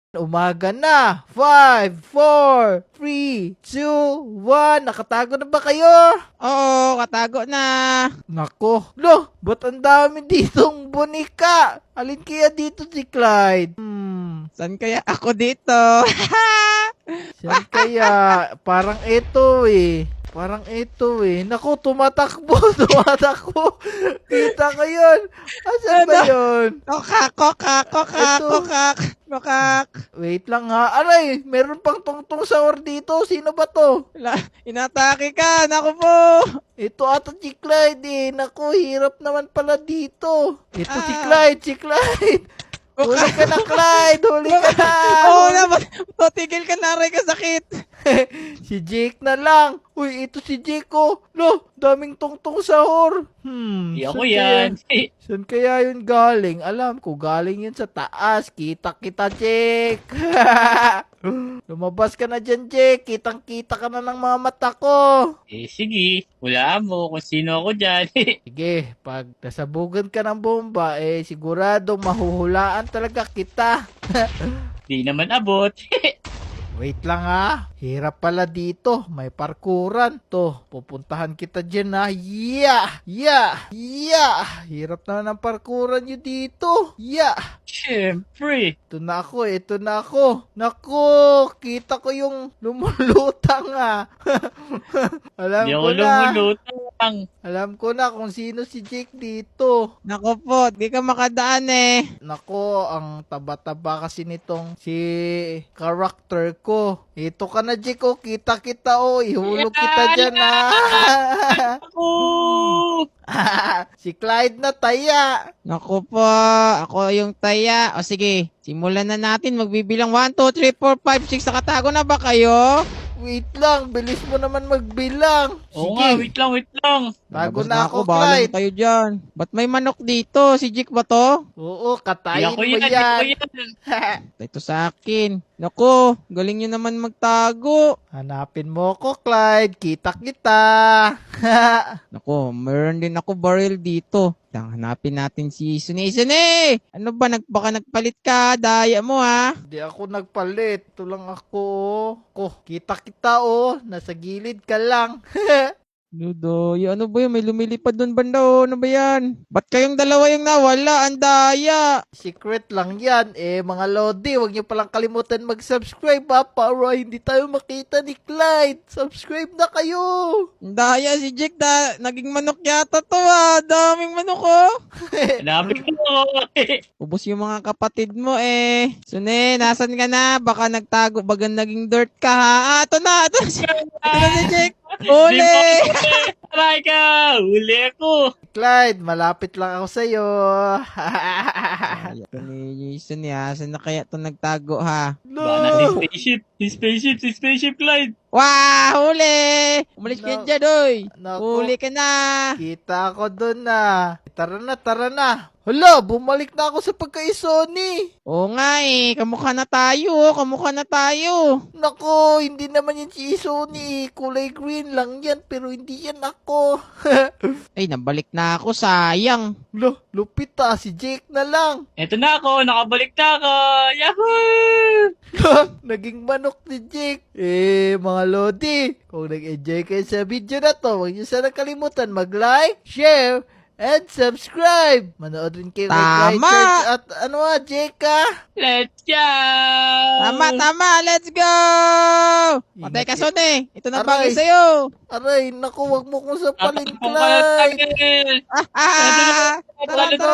Umaga na. 5, 4, 3, 2, 1. Nakatago na ba kayo? Oo, katago na. Nako. Lo, ba't ang dami ditong bonika? Alin kaya dito si Clyde? Saan kaya ako dito? Saan kaya? Parang ito eh. Naku, tumatakbo. Tumatakbo. Kita ko yun. Asan ba yun? Kokak. Ito. Wait lang ha. Aray, meron pang tungtong sahur dito. Sino ba to? Inatake ka. Naku po. Ito ata si Clyde eh. Naku, hirap naman pala dito. Ito si Ah. Clyde. Huli ka na, Clyde. Huli ka na. Oo naman. Tigil ka na, Ray, kasakit. Si Jake na lang. Uy, ito si Jake oh. Lo, daming tungtong sahur. Di saan ako yan. Saan kaya yun galing? Alam ko, galing yun sa taas. Kita, Jake. Lumabas ka na dyan, Jake. Kitang-kita ka na ng mga mata ko. Sige. Wala mo kung sino ako dyan. Sige, pag nasabugan ka ng bomba, sigurado mahuhulaan talaga kita. Di naman abot. Wait lang ha. Hirap pala dito. May parkuran. To, pupuntahan kita dyan ha. Yeah! Hirap na ng parkuran nyo dito. Yeah! Siyempre. Ito na ako. Naku, kita ko yung lumulutang ha. Di ako lumulutang. Alam ko na kung sino si Jake dito. Naku po, di ka makadaan eh. Nako, ang taba-taba kasi nitong si character ko. Ito ka na, Jake, oh. Kita, oh. Ihulog kita dyan, ha. Ako! Si Clyde na taya. Naku po, ako yung taya. O sige, simulan na natin. Magbibilang 1, 2, 3, 4, 5, 6. Nakatago na ba kayo? Wait lang, bilis mo naman magbilang. Oo nga, Sige, wait lang. tago Labas na ako, bahala Clyde. na kayo dyan. Ba't may manok dito? Si Jake ba to? Oo, Di katayin ako mo yan. yan. Ito sa akin. Naku, galing nyo naman magtago. Hanapin mo ko, Clyde. Kita. Naku, meron din ako barrel dito. Hanapin natin si Sune. Sune! Ano ba, baka nagpalit ka? Daya mo ha? Hindi ako nagpalit. Ito lang ako, oh. Kita, oh. Nasa gilid ka lang. Ludo, ano ba yun? May lumilipad doon banda oh. Ano ba yan? Ba't kayong dalawa yung nawala? Ang daya! Secret lang yan. Mga Lodi, huwag niyo palang kalimutan mag-subscribe ha, para hindi tayo makita ni Clyde. Subscribe na kayo. Ang daya si Jake naging manok yata to ah. Daming manok oh. Hanapin ko. Ubus yung mga kapatid mo eh. Sune, nasan ka na? Baka nagtago, baga naging dirt ka ha. Ito na si Jake. Uli! Aray ka! Huli ako! Clyde, malapit lang ako sa'yo. Ito ni Jason ya. Saan na kaya ito nagtago ha? Baka na si spaceship, Clyde. Wah! Huli! Umalis ka No. dyan, oy! Naku. Huli ka na! Kita ko dun na. Tara na. Hala, bumalik na ako sa pagka-Sony. Oo nga eh. Kamukha na tayo. Nako, hindi naman yan si Sony. Kulay green lang yan, pero hindi yan ako. Ay, nabalik na ako. Sayang. Lupit si Jake na lang. Eto na ako, nakabalik na ako. Yahoo! Naging manok ni Jake. Mga Lodi, kung nag-enjoy kayo sa video na to, huwag niyo sana kalimutan mag-like, share, and subscribe. Manood rin kayo kay Tama! Clyde Church at Jake Let's go! Tama. Let's go! O, teka, Sone. Ito na bagay Aray. sa'yo. Aray, naku, wag mo kong sapalin, Tatakbo ka na Clyde. tayo. Tara. Ito.